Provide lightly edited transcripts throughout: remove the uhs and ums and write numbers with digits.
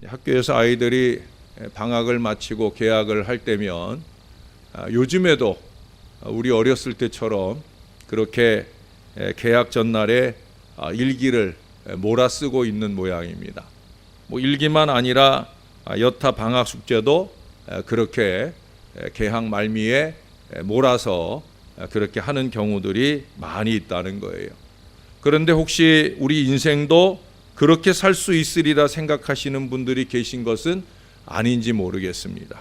학교에서 아이들이 방학을 마치고 개학을 할 때면 요즘에도 우리 어렸을 때처럼 그렇게 개학 전날에 일기를 몰아쓰고 있는 모양입니다. 뭐 일기만 아니라 여타 방학 숙제도 그렇게 개학 말미에 몰아서 그렇게 하는 경우들이 많이 있다는 거예요. 그런데 혹시 우리 인생도 그렇게 살 수 있으리라 생각하시는 분들이 계신 것은 아닌지 모르겠습니다.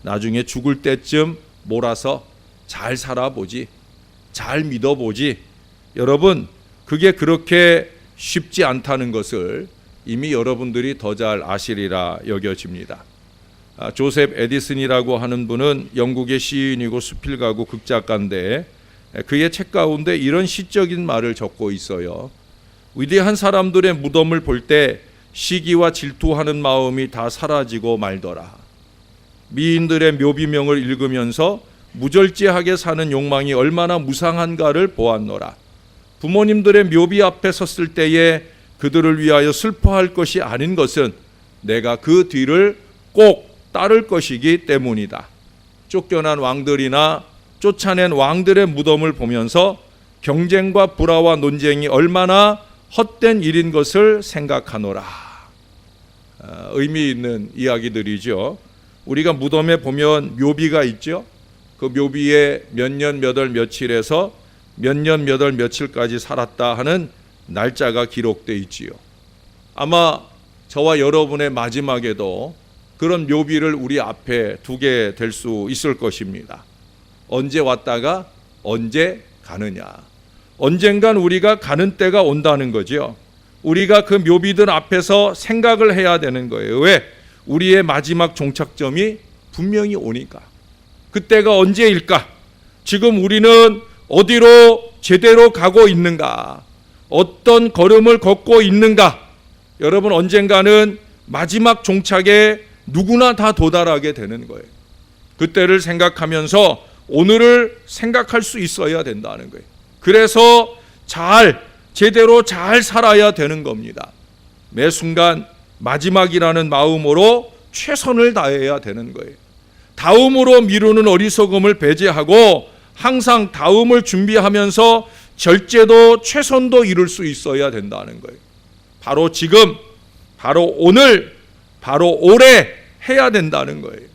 나중에 죽을 때쯤 몰아서 잘 살아보지, 잘 믿어보지. 여러분, 그게 그렇게 쉽지 않다는 것을 이미 여러분들이 더 잘 아시리라 여겨집니다. 조셉 에디슨이라고 하는 분은 영국의 시인이고 수필가고 극작가인데 그의 책 가운데 이런 시적인 말을 적고 있어요. 위대한 사람들의 무덤을 볼 때 시기와 질투하는 마음이 다 사라지고 말더라. 미인들의 묘비명을 읽으면서 무절제하게 사는 욕망이 얼마나 무상한가를 보았노라. 부모님들의 묘비 앞에 섰을 때에 그들을 위하여 슬퍼할 것이 아닌 것은 내가 그 뒤를 꼭 따를 것이기 때문이다. 쫓겨난 왕들이나 쫓아낸 왕들의 무덤을 보면서 경쟁과 불화와 논쟁이 얼마나 헛된 일인 것을 생각하노라. 의미 있는 이야기들이죠. 우리가 무덤에 보면 묘비가 있죠. 그 묘비에 몇 년 몇 월 며칠에서 몇 년 몇 월 며칠까지 살았다 하는 날짜가 기록되어 있지요. 아마 저와 여러분의 마지막에도 그런 묘비를 우리 앞에 두게 될 수 있을 것입니다. 언제 왔다가 언제 가느냐. 언젠간 우리가 가는 때가 온다는 거죠. 우리가 그 묘비들 앞에서 생각을 해야 되는 거예요. 왜? 우리의 마지막 종착점이 분명히 오니까. 그때가 언제일까? 지금 우리는 어디로 제대로 가고 있는가? 어떤 걸음을 걷고 있는가? 여러분, 언젠가는 마지막 종착에 누구나 다 도달하게 되는 거예요. 그때를 생각하면서 오늘을 생각할 수 있어야 된다는 거예요. 그래서 제대로 잘 살아야 되는 겁니다. 매 순간 마지막이라는 마음으로 최선을 다해야 되는 거예요. 다음으로 미루는 어리석음을 배제하고 항상 다음을 준비하면서 절제도 최선도 이룰 수 있어야 된다는 거예요. 바로 지금, 바로 오늘, 바로 올해 해야 된다는 거예요.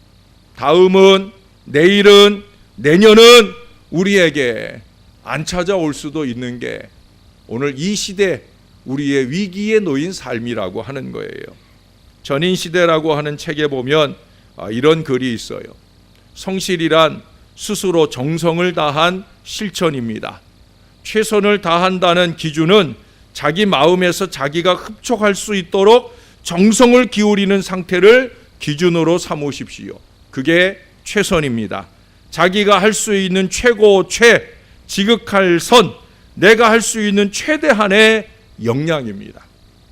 다음은, 내일은, 내년은 우리에게 안 찾아올 수도 있는 게 오늘 이 시대 우리의 위기에 놓인 삶이라고 하는 거예요. 전인시대라고 하는 책에 보면 이런 글이 있어요. 성실이란 스스로 정성을 다한 실천입니다. 최선을 다한다는 기준은 자기 마음에서 자기가 흡족할 수 있도록 정성을 기울이는 상태를 기준으로 삼으십시오. 그게 최선입니다. 자기가 할 수 있는 지극할 선, 내가 할 수 있는 최대한의 역량입니다.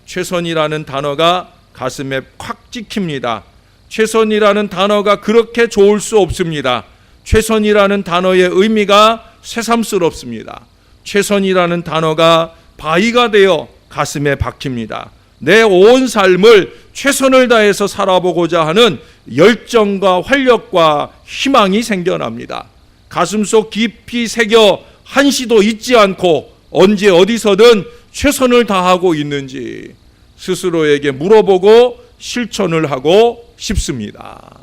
최선이라는 단어가 가슴에 콱 찍힙니다. 최선이라는 단어가 그렇게 좋을 수 없습니다. 최선이라는 단어의 의미가 새삼스럽습니다. 최선이라는 단어가 바위가 되어 가슴에 박힙니다. 내 온 삶을 최선을 다해서 살아보고자 하는 열정과 활력과 희망이 생겨납니다. 가슴속 깊이 새겨 한시도 잊지 않고 언제 어디서든 최선을 다하고 있는지 스스로에게 물어보고 실천을 하고 싶습니다.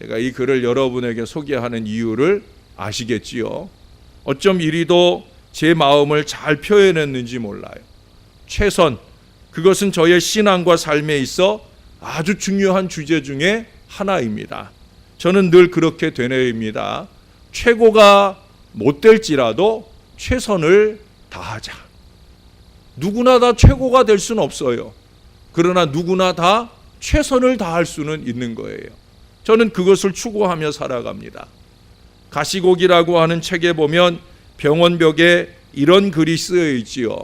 제가 이 글을 여러분에게 소개하는 이유를 아시겠지요? 어쩜 이리도 제 마음을 잘 표현했는지 몰라요. 최선, 그것은 저의 신앙과 삶에 있어 아주 중요한 주제 중에 하나입니다. 저는 늘 그렇게 되뇌입니다. 최고가 못 될지라도 최선을 다하자. 누구나 다 최고가 될 수는 없어요. 그러나 누구나 다 최선을 다할 수는 있는 거예요. 저는 그것을 추구하며 살아갑니다. 가시곡이라고 하는 책에 보면 병원벽에 이런 글이 쓰여 있지요.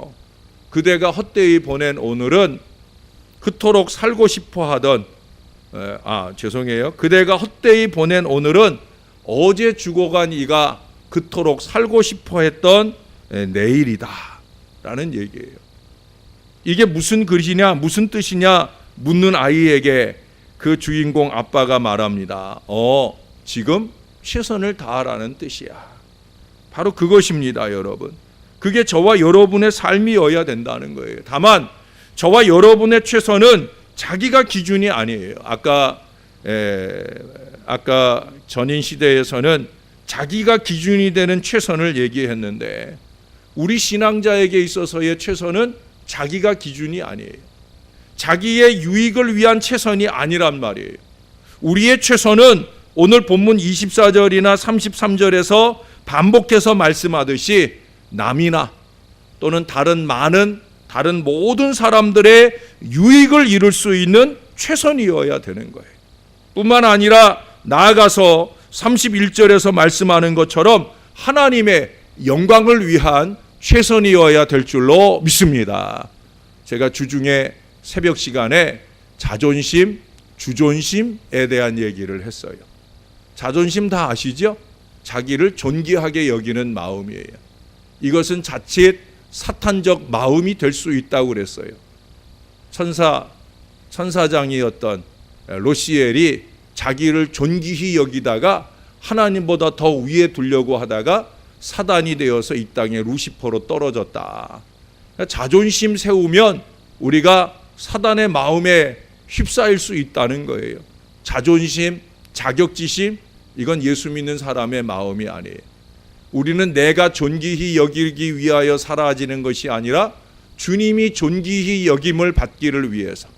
그대가 헛되이 보낸 오늘은 그토록 살고 싶어 하던 그대가 헛되이 보낸 오늘은 어제 죽어간 이가 그토록 살고 싶어 했던 내일이다 라는 얘기예요. 이게 무슨 글이냐, 무슨 뜻이냐 묻는 아이에게 그 주인공 아빠가 말합니다. 지금 최선을 다하라는 뜻이야. 바로 그것입니다, 여러분. 그게 저와 여러분의 삶이어야 된다는 거예요. 다만 저와 여러분의 최선은 자기가 기준이 아니에요. 아까 전인 시대에서는 자기가 기준이 되는 최선을 얘기했는데, 우리 신앙자에게 있어서의 최선은 자기가 기준이 아니에요. 자기의 유익을 위한 최선이 아니란 말이에요. 우리의 최선은 오늘 본문 24절이나 33절에서 반복해서 말씀하듯이 남이나 또는 다른 모든 사람들의 유익을 이룰 수 있는 최선이어야 되는 거예요. 뿐만 아니라 나아가서 31절에서 말씀하는 것처럼 하나님의 영광을 위한 최선이어야 될 줄로 믿습니다. 제가 주중에 새벽 시간에 자존심, 주존심에 대한 얘기를 했어요. 자존심 다 아시죠? 자기를 존귀하게 여기는 마음이에요. 이것은 자칫 사탄적 마음이 될 수 있다고 그랬어요. 천사장이었던 로시엘이 자기를 존귀히 여기다가 하나님보다 더 위에 두려고 하다가 사단이 되어서 이 땅에 루시퍼로 떨어졌다. 자존심 세우면 우리가 사단의 마음에 휩싸일 수 있다는 거예요. 자존심, 자격지심, 이건 예수 믿는 사람의 마음이 아니에요. 우리는 내가 존귀히 여기기 위하여 살아지는 것이 아니라 주님이 존귀히 여김을 받기를 위해서,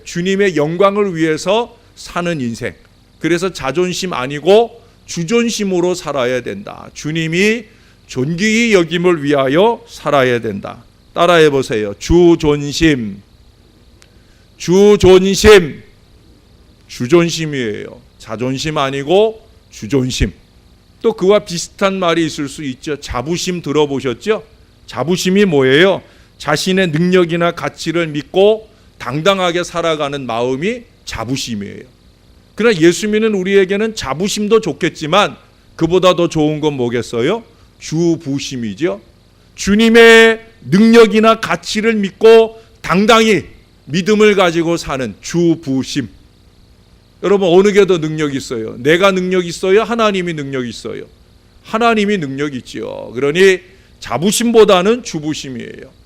주님의 영광을 위해서 사는 인생. 그래서 자존심 아니고 주존심으로 살아야 된다. 주님이 존귀히 여김을 위하여 살아야 된다. 따라해 보세요. 주존심. 주존심이에요. 자존심 아니고 주존심. 또 그와 비슷한 말이 있을 수 있죠. 자부심 들어보셨죠? 자부심이 뭐예요? 자신의 능력이나 가치를 믿고 당당하게 살아가는 마음이 자부심이에요. 그러나 예수 믿는 우리에게는 자부심도 좋겠지만 그보다 더 좋은 건 뭐겠어요? 주부심이죠. 주님의 능력이나 가치를 믿고 당당히 믿음을 가지고 사는 주부심. 여러분, 어느 게 더 능력 있어요? 내가 능력 있어요? 하나님이 능력 있어요? 하나님이 능력 있죠. 그러니 자부심보다는 주부심이에요.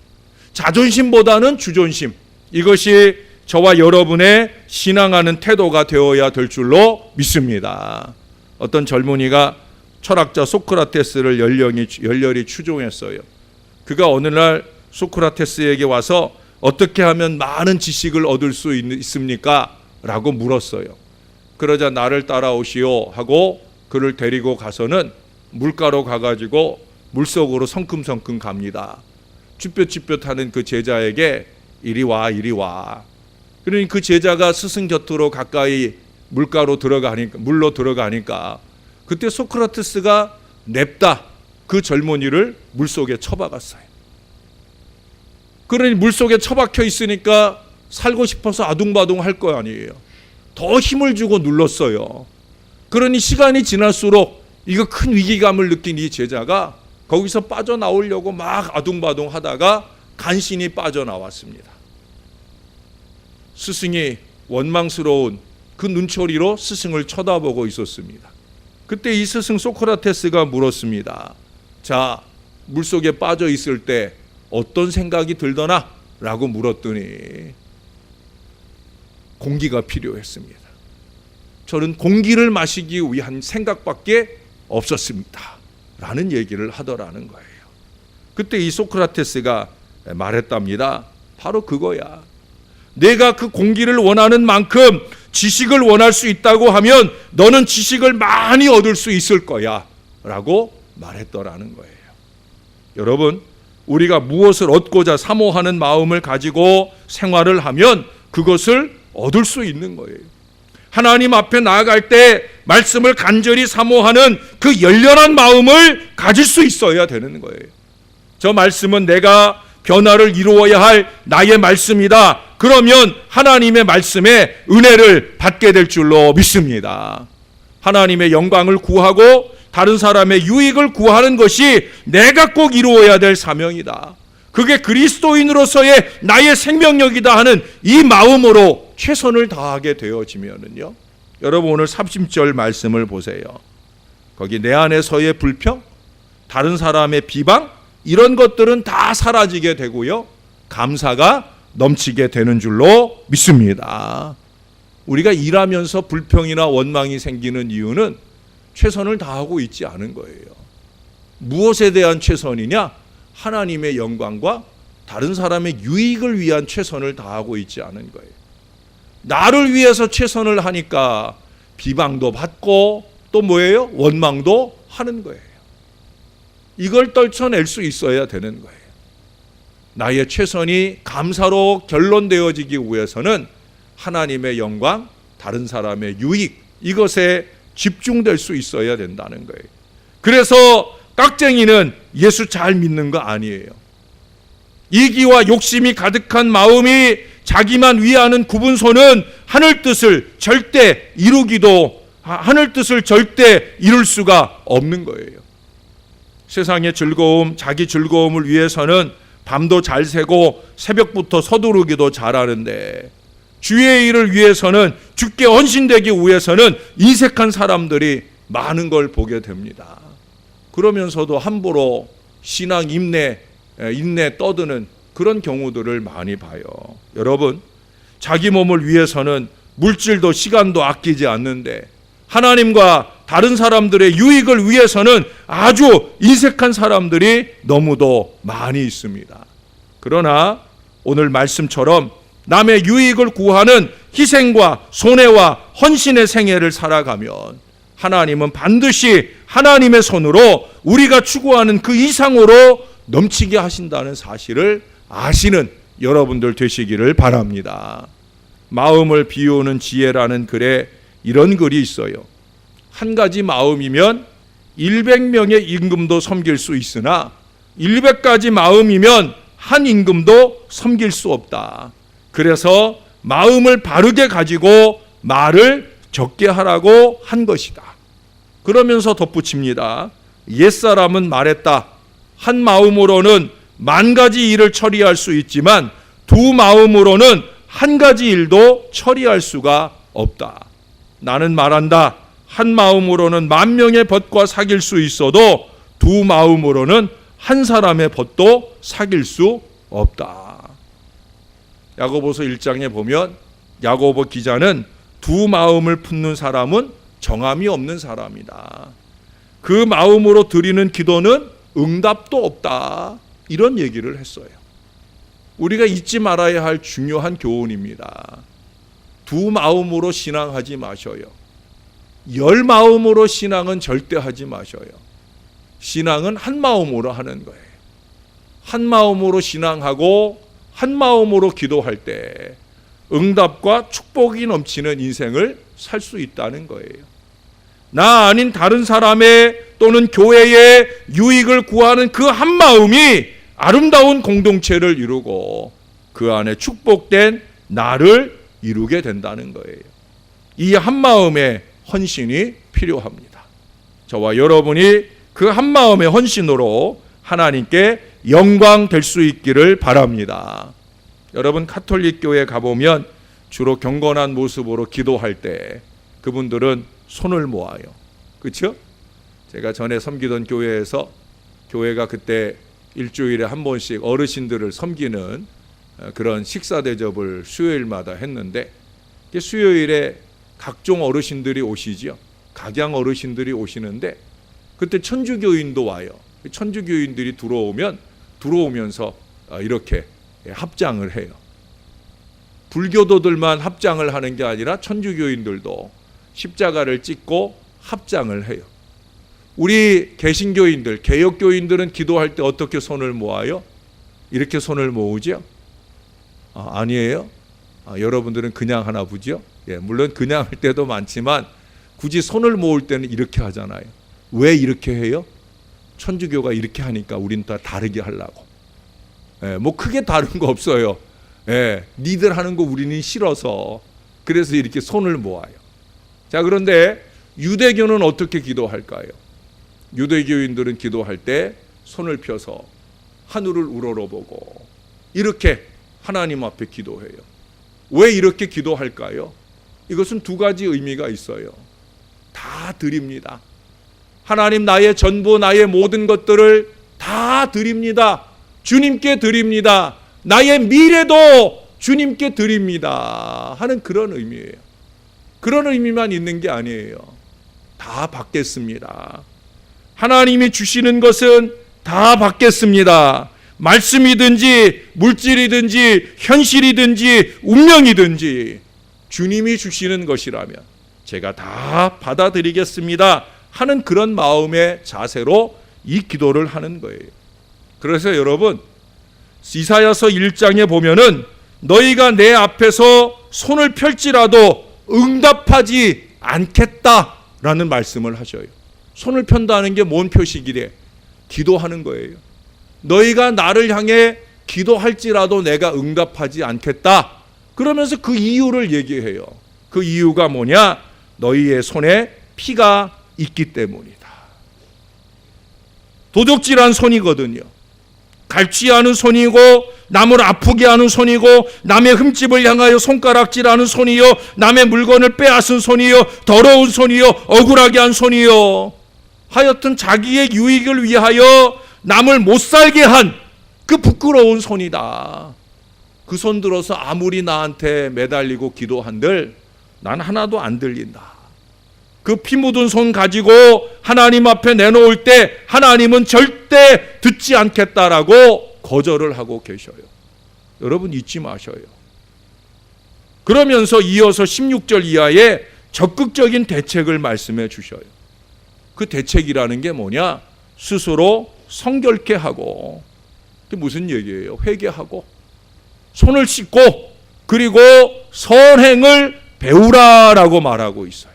자존심보다는 주존심. 이것이 저와 여러분의 신앙하는 태도가 되어야 될 줄로 믿습니다. 어떤 젊은이가 철학자 소크라테스를 열렬히 추종했어요. 그가 어느 날 소크라테스에게 와서 어떻게 하면 많은 지식을 얻을 수 있습니까? 라고 물었어요. 그러자 나를 따라오시오 하고 그를 데리고 가서는 물가로 가가지고 물속으로 성큼성큼 갑니다. 쭈뼛쭈뼛하는 그 제자에게 이리 와. 그러니 그 제자가 스승 곁으로 가까이 물로 들어가니까 그때 소크라테스가 냅다 그 젊은이를 물속에 처박았어요. 그러니 물속에 처박혀 있으니까 살고 싶어서 아둥바둥 할 거 아니에요. 더 힘을 주고 눌렀어요. 그러니 시간이 지날수록 이거 큰 위기감을 느낀 이 제자가 거기서 빠져나오려고 막 아둥바둥 하다가 간신히 빠져나왔습니다. 스승이 원망스러운 그 눈초리로 스승을 쳐다보고 있었습니다. 그때 이 스승 소크라테스가 물었습니다. 자, 물속에 빠져 있을 때 어떤 생각이 들더나? 라고 물었더니 공기가 필요했습니다. 저는 공기를 마시기 위한 생각밖에 없었습니다. 라는 얘기를 하더라는 거예요. 그때 이 소크라테스가 말했답니다. 바로 그거야. 내가 그 공기를 원하는 만큼 지식을 원할 수 있다고 하면 너는 지식을 많이 얻을 수 있을 거야. 라고 말했더라는 거예요. 여러분, 우리가 무엇을 얻고자 사모하는 마음을 가지고 생활을 하면 그것을 얻을 수 있는 거예요. 하나님 앞에 나아갈 때 말씀을 간절히 사모하는 그 열렬한 마음을 가질 수 있어야 되는 거예요. 저 말씀은 내가 변화를 이루어야 할 나의 말씀이다. 그러면 하나님의 말씀에 은혜를 받게 될 줄로 믿습니다. 하나님의 영광을 구하고 다른 사람의 유익을 구하는 것이 내가 꼭 이루어야 될 사명이다. 그게 그리스도인으로서의 나의 생명력이다 하는 이 마음으로 최선을 다하게 되어지면은요, 여러분 오늘 30절 말씀을 보세요. 거기 내 안에서의 불평, 다른 사람의 비방, 이런 것들은 다 사라지게 되고요, 감사가 넘치게 되는 줄로 믿습니다. 우리가 일하면서 불평이나 원망이 생기는 이유는 최선을 다하고 있지 않은 거예요. 무엇에 대한 최선이냐? 하나님의 영광과 다른 사람의 유익을 위한 최선을 다하고 있지 않은 거예요. 나를 위해서 최선을 하니까 비방도 받고 또 뭐예요? 원망도 하는 거예요. 이걸 떨쳐낼 수 있어야 되는 거예요. 나의 최선이 감사로 결론되어지기 위해서는 하나님의 영광, 다른 사람의 유익, 이것에 집중될 수 있어야 된다는 거예요. 그래서 깍쟁이는 예수 잘 믿는 거 아니에요. 이기와 욕심이 가득한 마음이 자기만 위하는 구분소는 하늘 뜻을 절대 이룰 수가 없는 거예요. 세상의 즐거움, 자기 즐거움을 위해서는 밤도 잘 새고 새벽부터 서두르기도 잘하는데, 주의 일을 위해서는, 주께 헌신되기 위해서는 인색한 사람들이 많은 걸 보게 됩니다. 그러면서도 함부로 신앙 인내 떠드는 그런 경우들을 많이 봐요. 여러분, 자기 몸을 위해서는 물질도 시간도 아끼지 않는데 하나님과 다른 사람들의 유익을 위해서는 아주 인색한 사람들이 너무도 많이 있습니다. 그러나 오늘 말씀처럼 남의 유익을 구하는 희생과 손해와 헌신의 생애를 살아가면 하나님은 반드시 하나님의 손으로 우리가 추구하는 그 이상으로 넘치게 하신다는 사실을 아시는 여러분들 되시기를 바랍니다. 마음을 비우는 지혜라는 글에 이런 글이 있어요. 한 가지 마음이면 100명의 임금도 섬길 수 있으나 100가지 마음이면 한 임금도 섬길 수 없다. 그래서 마음을 바르게 가지고 말을 적게 하라고 한 것이다. 그러면서 덧붙입니다. 옛사람은 말했다. 한 마음으로는 10,000가지 일을 처리할 수 있지만 두 마음으로는 한 가지 일도 처리할 수가 없다. 나는 말한다. 한 마음으로는 10,000명의 벗과 사귈 수 있어도 두 마음으로는 한 사람의 벗도 사귈 수 없다. 야고보서 1장에 보면 야고보 기자는 두 마음을 품는 사람은 정함이 없는 사람이다. 그 마음으로 드리는 기도는 응답도 없다. 이런 얘기를 했어요. 우리가 잊지 말아야 할 중요한 교훈입니다. 두 마음으로 신앙하지 마셔요. 10마음으로 신앙은 절대 하지 마셔요. 신앙은 한 마음으로 하는 거예요. 한 마음으로 신앙하고 한 마음으로 기도할 때 응답과 축복이 넘치는 인생을 살 수 있다는 거예요. 나 아닌 다른 사람의 또는 교회의 유익을 구하는 그 한 마음이 아름다운 공동체를 이루고 그 안에 축복된 나를 이루게 된다는 거예요. 이 한 마음의 헌신이 필요합니다. 저와 여러분이 그 한 마음의 헌신으로 하나님께 영광 될 수 있기를 바랍니다. 여러분, 가톨릭 교회 가보면 주로 경건한 모습으로 기도할 때 그분들은 손을 모아요. 그렇죠? 제가 전에 섬기던 교회에서 교회가 그때 일주일에 한 번씩 어르신들을 섬기는 그런 식사 대접을 수요일마다 했는데, 수요일에 각종 어르신들이 오시죠. 각양 어르신들이 오시는데 그때 천주교인도 와요. 천주교인들이 들어오면서 이렇게 합장을 해요. 불교도들만 합장을 하는 게 아니라 천주교인들도 십자가를 찍고 합장을 해요. 우리 개신교인들, 개혁교인들은 기도할 때 어떻게 손을 모아요? 이렇게 손을 모으죠? 아니에요? 여러분들은 그냥 하나 보죠? 물론 그냥 할 때도 많지만 굳이 손을 모을 때는 이렇게 하잖아요. 왜 이렇게 해요? 천주교가 이렇게 하니까 우린 다 다르게 하려고. 뭐 크게 다른 거 없어요. 니들 하는 거 우리는 싫어서 그래서 이렇게 손을 모아요. 자, 그런데 유대교는 어떻게 기도할까요? 유대교인들은 기도할 때 손을 펴서 하늘을 우러러보고 이렇게 하나님 앞에 기도해요. 왜 이렇게 기도할까요? 이것은 두 가지 의미가 있어요. 다 드립니다. 하나님, 나의 전부, 나의 모든 것들을 다 드립니다. 주님께 드립니다. 나의 미래도 주님께 드립니다 하는 그런 의미예요. 그런 의미만 있는 게 아니에요. 다 받겠습니다. 하나님이 주시는 것은 다 받겠습니다. 말씀이든지 물질이든지 현실이든지 운명이든지 주님이 주시는 것이라면 제가 다 받아들이겠습니다 하는 그런 마음의 자세로 이 기도를 하는 거예요. 그래서 여러분, 이사야서 1장에 보면은 너희가 내 앞에서 손을 펼지라도 응답하지 않겠다라는 말씀을 하셔요. 손을 편다는 게 뭔 표식이래? 기도하는 거예요. 너희가 나를 향해 기도할지라도 내가 응답하지 않겠다. 그러면서 그 이유를 얘기해요. 그 이유가 뭐냐? 너희의 손에 피가 있기 때문이다. 도적질한 손이거든요. 갈취하는 손이고 남을 아프게 하는 손이고 남의 흠집을 향하여 손가락질하는 손이요, 남의 물건을 빼앗은 손이요, 더러운 손이요, 억울하게 한 손이요, 하여튼 자기의 유익을 위하여 남을 못 살게 한 그 부끄러운 손이다. 그 손 들어서 아무리 나한테 매달리고 기도한들 난 하나도 안 들린다. 그 피 묻은 손 가지고 하나님 앞에 내놓을 때 하나님은 절대 듣지 않겠다라고 거절을 하고 계셔요. 여러분 잊지 마셔요. 그러면서 이어서 16절 이하에 적극적인 대책을 말씀해 주셔요. 그 대책이라는 게 뭐냐? 스스로 성결케 하고, 그게 무슨 얘기예요? 회개하고 손을 씻고 그리고 선행을 배우라라고 말하고 있어요.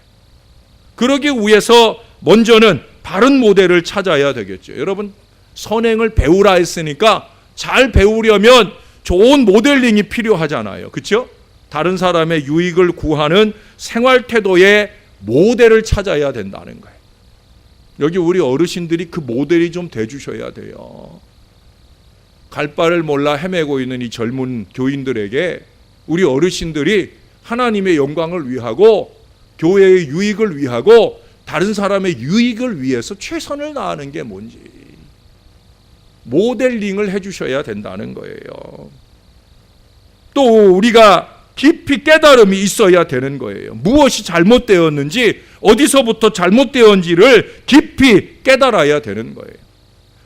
그러기 위해서 먼저는 바른 모델을 찾아야 되겠죠. 여러분, 선행을 배우라 했으니까 잘 배우려면 좋은 모델링이 필요하잖아요. 그렇죠? 다른 사람의 유익을 구하는 생활 태도의 모델을 찾아야 된다는 거예요. 여기 우리 어르신들이 그 모델이 좀 돼주셔야 돼요. 갈 바를 몰라 헤매고 있는 이 젊은 교인들에게 우리 어르신들이 하나님의 영광을 위하고 교회의 유익을 위하고 다른 사람의 유익을 위해서 최선을 다하는 게 뭔지 모델링을 해주셔야 된다는 거예요. 또 우리가 깊이 깨달음이 있어야 되는 거예요. 무엇이 잘못되었는지, 어디서부터 잘못되었는지를 깊이 깨달아야 되는 거예요.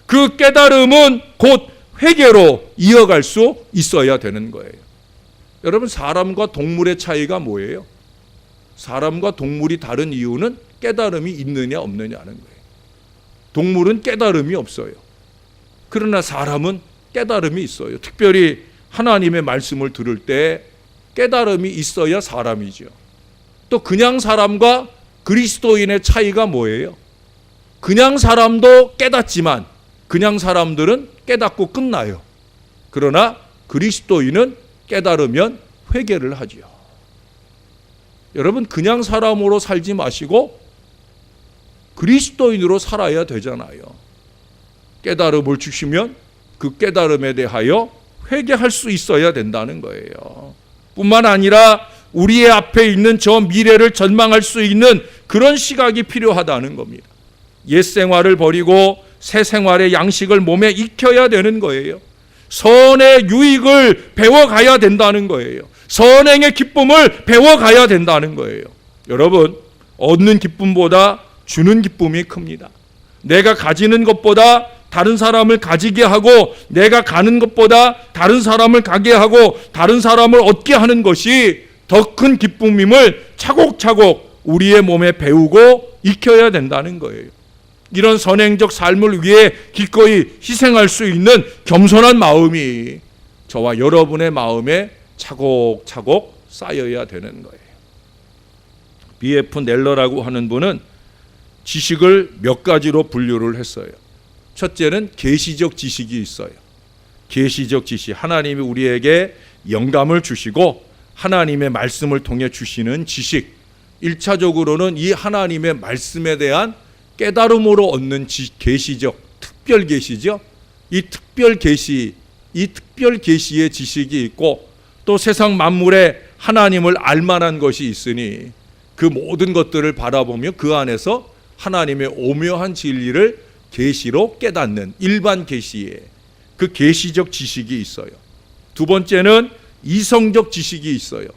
그 깨달음은 곧 회개로 이어갈 수 있어야 되는 거예요. 여러분, 사람과 동물의 차이가 뭐예요? 사람과 동물이 다른 이유는 깨달음이 있느냐 없느냐는 거예요. 동물은 깨달음이 없어요. 그러나 사람은 깨달음이 있어요. 특별히 하나님의 말씀을 들을 때 깨달음이 있어야 사람이죠. 또 그냥 사람과 그리스도인의 차이가 뭐예요? 그냥 사람도 깨닫지만 그냥 사람들은 깨닫고 끝나요. 그러나 그리스도인은 깨달으면 회개를 하지요. 여러분, 그냥 사람으로 살지 마시고 그리스도인으로 살아야 되잖아요. 깨달음을 주시면 그 깨달음에 대하여 회개할 수 있어야 된다는 거예요. 뿐만 아니라 우리의 앞에 있는 저 미래를 전망할 수 있는 그런 시각이 필요하다는 겁니다. 옛 생활을 버리고 새 생활의 양식을 몸에 익혀야 되는 거예요. 선의 유익을 배워가야 된다는 거예요. 선행의 기쁨을 배워가야 된다는 거예요. 여러분, 얻는 기쁨보다 주는 기쁨이 큽니다. 내가 가지는 것보다 다른 사람을 가지게 하고, 내가 가는 것보다 다른 사람을 가게 하고 다른 사람을 얻게 하는 것이 더 큰 기쁨임을 차곡차곡 우리의 몸에 배우고 익혀야 된다는 거예요. 이런 선행적 삶을 위해 기꺼이 희생할 수 있는 겸손한 마음이 저와 여러분의 마음에 차곡차곡 쌓여야 되는 거예요. B.F. 넬러라고 하는 분은 지식을 몇 가지로 분류를 했어요. 첫째는 계시적 지식이 있어요. 계시적 지식, 하나님이 우리에게 영감을 주시고 하나님의 말씀을 통해 주시는 지식. 1차적으로는 이 하나님의 말씀에 대한 깨달음으로 얻는 계시적, 특별 계시죠. 이 특별 계시의 지식이 있고 또 세상 만물에 하나님을 알만한 것이 있으니 그 모든 것들을 바라보며 그 안에서 하나님의 오묘한 진리를 계시로 깨닫는 일반 계시의 그 계시적 지식이 있어요. 두 번째는 이성적 지식이 있어요.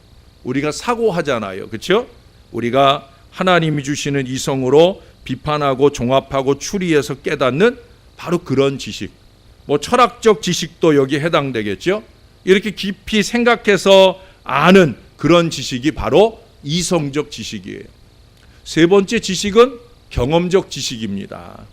우리가 사고하잖아요. 그렇죠? 우리가 하나님이 주시는 이성으로 비판하고 종합하고 추리해서 깨닫는 바로 그런 지식. 뭐 철학적 지식도 여기 해당되겠죠. 이렇게 깊이 생각해서 아는 그런 지식이 바로 이성적 지식이에요. 세 번째 지식은 경험적 지식입니다.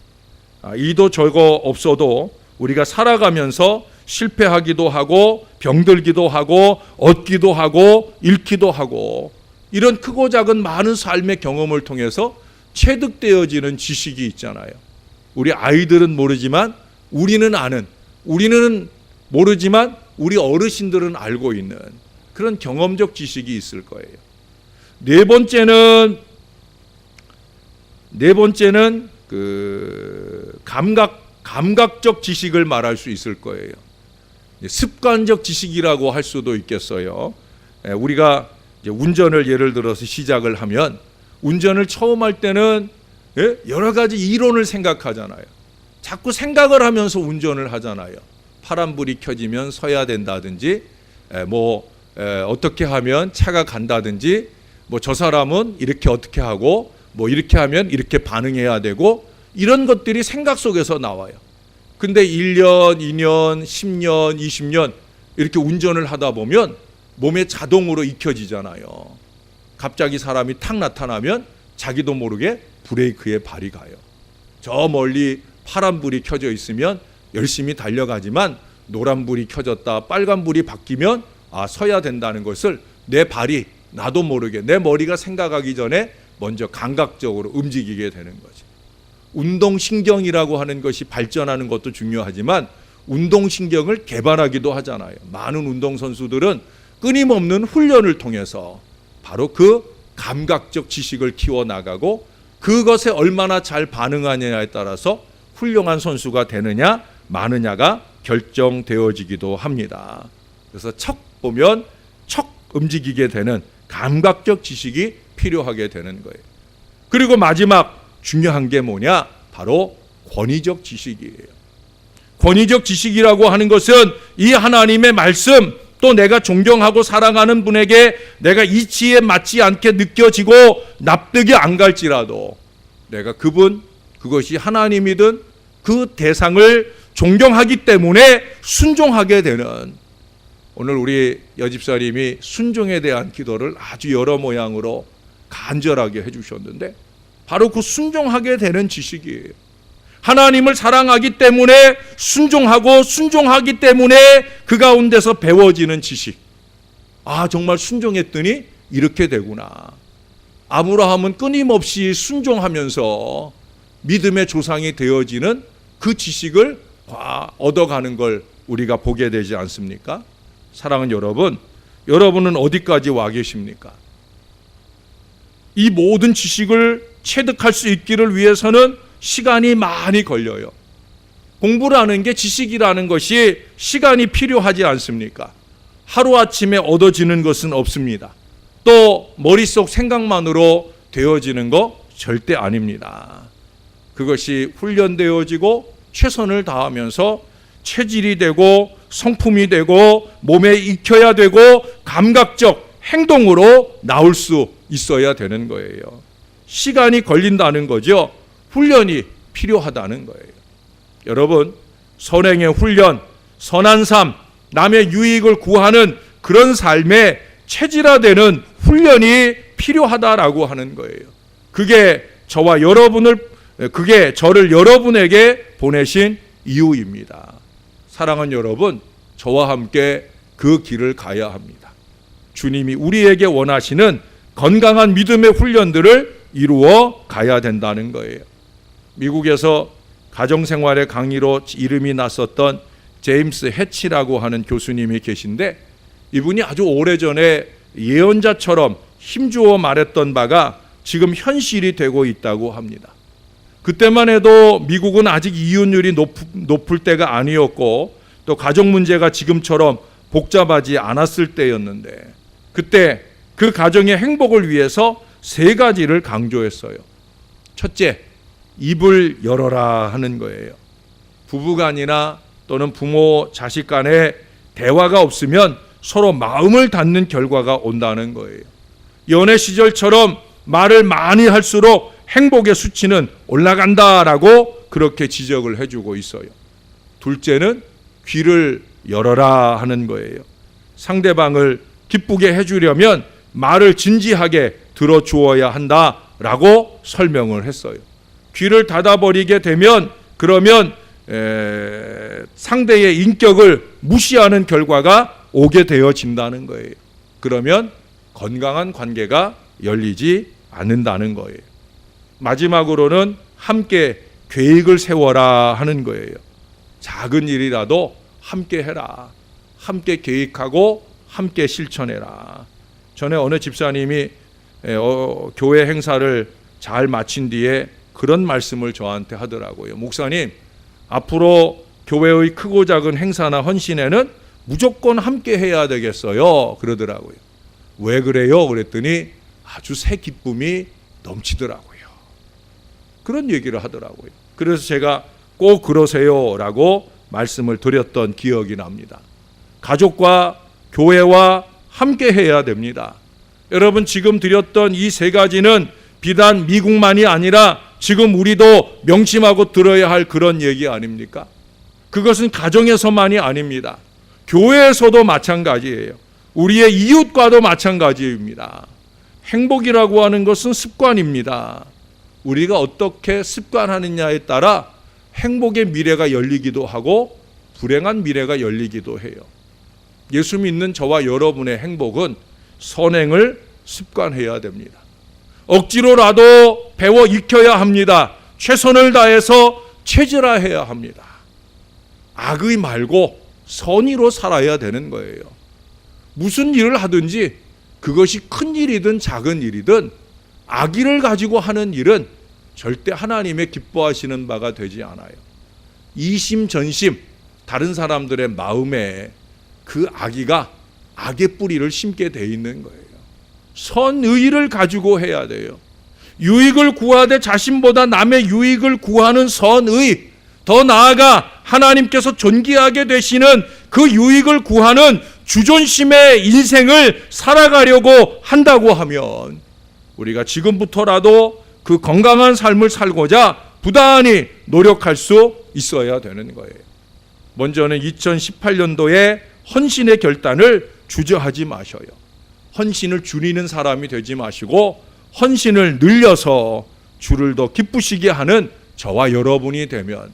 이도 저거 없어도 우리가 살아가면서 실패하기도 하고 병들기도 하고 얻기도 하고 잃기도 하고 이런 크고 작은 많은 삶의 경험을 통해서 체득되어지는 지식이 있잖아요. 우리 아이들은 모르지만 우리는 아는, 우리는 모르지만 우리 어르신들은 알고 있는 그런 경험적 지식이 있을 거예요. 네 번째는 그 감각적 지식을 말할 수 있을 거예요. 습관적 지식이라고 할 수도 있겠어요. 우리가 이제 운전을 예를 들어서 시작을 하면 운전을 처음 할 때는 여러 가지 이론을 생각하잖아요. 자꾸 생각을 하면서 운전을 하잖아요. 파란불이 켜지면 서야 된다든지 어떻게 하면 차가 간다든지 저 사람은 이렇게 어떻게 하고 이렇게 하면 이렇게 반응해야 되고 이런 것들이 생각 속에서 나와요. 근데 1년, 2년, 10년, 20년 이렇게 운전을 하다 보면 몸에 자동으로 익혀지잖아요. 갑자기 사람이 탁 나타나면 자기도 모르게 브레이크에 발이 가요. 저 멀리 파란불이 켜져 있으면 열심히 달려가지만 노란불이 켜졌다 빨간불이 바뀌면 서야 된다는 것을 내 발이 나도 모르게 내 머리가 생각하기 전에 먼저 감각적으로 움직이게 되는 거죠. 운동신경이라고 하는 것이 발전하는 것도 중요하지만 운동신경을 개발하기도 하잖아요. 많은 운동선수들은 끊임없는 훈련을 통해서 바로 그 감각적 지식을 키워나가고 그것에 얼마나 잘 반응하느냐에 따라서 훌륭한 선수가 되느냐 마느냐가 결정되어지기도 합니다. 그래서 척 보면 척 움직이게 되는 감각적 지식이 필요하게 되는 거예요. 그리고 마지막 중요한 게 뭐냐? 바로 권위적 지식이에요. 권위적 지식이라고 하는 것은 이 하나님의 말씀 또 내가 존경하고 사랑하는 분에게 내가 이치에 맞지 않게 느껴지고 납득이 안 갈지라도 내가 그것이 하나님이든 그 대상을 존경하기 때문에 순종하게 되는, 오늘 우리 여집사님이 순종에 대한 기도를 아주 여러 모양으로 간절하게 해주셨는데 바로 그 순종하게 되는 지식이에요. 하나님을 사랑하기 때문에 순종하고 순종하기 때문에 그 가운데서 배워지는 지식. 정말 순종했더니 이렇게 되구나. 아브라함은 끊임없이 순종하면서 믿음의 조상이 되어지는 그 지식을 얻어가는 걸 우리가 보게 되지 않습니까? 사랑하는 여러분, 여러분은 어디까지 와 계십니까? 이 모든 지식을 체득할 수 있기를 위해서는 시간이 많이 걸려요. 공부라는 게, 지식이라는 것이 시간이 필요하지 않습니까? 하루아침에 얻어지는 것은 없습니다. 또 머릿속 생각만으로 되어지는 거 절대 아닙니다. 그것이 훈련되어지고 최선을 다하면서 체질이 되고 성품이 되고 몸에 익혀야 되고 감각적 행동으로 나올 수 있어야 되는 거예요. 시간이 걸린다는 거죠. 훈련이 필요하다는 거예요. 여러분, 선행의 훈련, 선한 삶, 남의 유익을 구하는 그런 삶에 체질화되는 훈련이 필요하다라고 하는 거예요. 그게 저를 여러분에게 보내신 이유입니다. 사랑하는 여러분, 저와 함께 그 길을 가야 합니다. 주님이 우리에게 원하시는 건강한 믿음의 훈련들을 이루어 가야 된다는 거예요. 미국에서 가정생활의 강의로 이름이 났었던 제임스 해치라고 하는 교수님이 계신데, 이분이 아주 오래전에 예언자처럼 힘주어 말했던 바가 지금 현실이 되고 있다고 합니다. 그때만 해도 미국은 아직 이혼율이 높을 때가 아니었고 또 가족 문제가 지금처럼 복잡하지 않았을 때였는데 그때 그 가정의 행복을 위해서 3가지를 강조했어요. 첫째, 입을 열어라 하는 거예요. 부부간이나 또는 부모 자식 간에 대화가 없으면 서로 마음을 닫는 결과가 온다는 거예요. 연애 시절처럼 말을 많이 할수록 행복의 수치는 올라간다라고 그렇게 지적을 해주고 있어요. 둘째는 귀를 열어라 하는 거예요. 상대방을 기쁘게 해주려면 말을 진지하게 들어주어야 한다라고 설명을 했어요. 귀를 닫아버리게 되면 그러면 상대의 인격을 무시하는 결과가 오게 되어진다는 거예요. 그러면 건강한 관계가 열리지 않는다는 거예요. 마지막으로는 함께 계획을 세워라 하는 거예요. 작은 일이라도 함께 해라. 함께 계획하고 함께 실천해라. 전에 어느 집사님이 교회 행사를 잘 마친 뒤에 그런 말씀을 저한테 하더라고요. 목사님, 앞으로 교회의 크고 작은 행사나 헌신에는 무조건 함께 해야 되겠어요. 그러더라고요. 왜 그래요? 그랬더니 아주 새 기쁨이 넘치더라고요. 그런 얘기를 하더라고요. 그래서 제가 꼭 그러세요라고 말씀을 드렸던 기억이 납니다. 가족과 교회와 함께 해야 됩니다. 여러분, 지금 드렸던 이 3가지는 비단 미국만이 아니라 지금 우리도 명심하고 들어야 할 그런 얘기 아닙니까? 그것은 가정에서만이 아닙니다. 교회에서도 마찬가지예요. 우리의 이웃과도 마찬가지입니다. 행복이라고 하는 것은 습관입니다. 우리가 어떻게 습관하느냐에 따라 행복의 미래가 열리기도 하고 불행한 미래가 열리기도 해요. 예수 믿는 저와 여러분의 행복은 선행을 습관해야 됩니다. 억지로라도 배워 익혀야 합니다. 최선을 다해서 체질화해야 합니다. 악의 말고 선의로 살아야 되는 거예요. 무슨 일을 하든지 그것이 큰 일이든 작은 일이든 악의를 가지고 하는 일은 절대 하나님의 기뻐하시는 바가 되지 않아요. 이심전심 다른 사람들의 마음에 그 악의가 악의 뿌리를 심게 돼 있는 거예요. 선의를 가지고 해야 돼요. 유익을 구하되 자신보다 남의 유익을 구하는 선의, 더 나아가 하나님께서 존귀하게 되시는 그 유익을 구하는 주존심의 인생을 살아가려고 한다고 하면 우리가 지금부터라도 그 건강한 삶을 살고자 부단히 노력할 수 있어야 되는 거예요. 먼저는 2018년도에 헌신의 결단을 주저하지 마셔요. 헌신을 줄이는 사람이 되지 마시고 헌신을 늘려서 주를 더 기쁘시게 하는 저와 여러분이 되면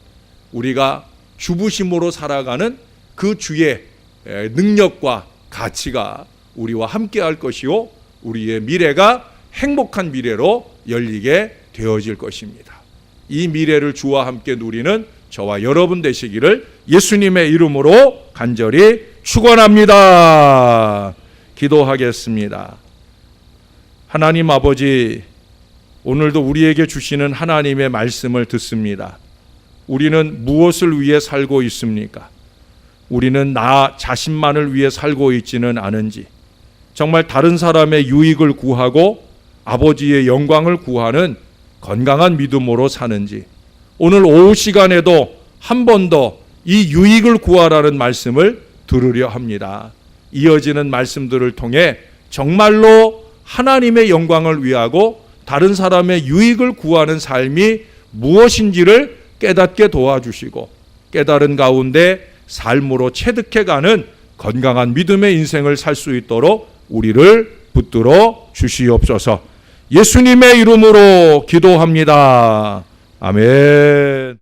우리가 주부심으로 살아가는 그 주의 능력과 가치가 우리와 함께 할 것이요 우리의 미래가 행복한 미래로 열리게 되어질 것입니다. 이 미래를 주와 함께 누리는 저와 여러분 되시기를 예수님의 이름으로 간절히 축원합니다. 기도하겠습니다. 하나님 아버지, 오늘도 우리에게 주시는 하나님의 말씀을 듣습니다. 우리는 무엇을 위해 살고 있습니까? 우리는 나 자신만을 위해 살고 있지는 않은지, 정말 다른 사람의 유익을 구하고 아버지의 영광을 구하는 건강한 믿음으로 사는지, 오늘 오후 시간에도 한 번 더 이 유익을 구하라는 말씀을 들으려 합니다. 이어지는 말씀들을 통해 정말로 하나님의 영광을 위하고 다른 사람의 유익을 구하는 삶이 무엇인지를 깨닫게 도와주시고 깨달은 가운데 삶으로 체득해가는 건강한 믿음의 인생을 살 수 있도록 우리를 붙들어 주시옵소서. 예수님의 이름으로 기도합니다. 아멘.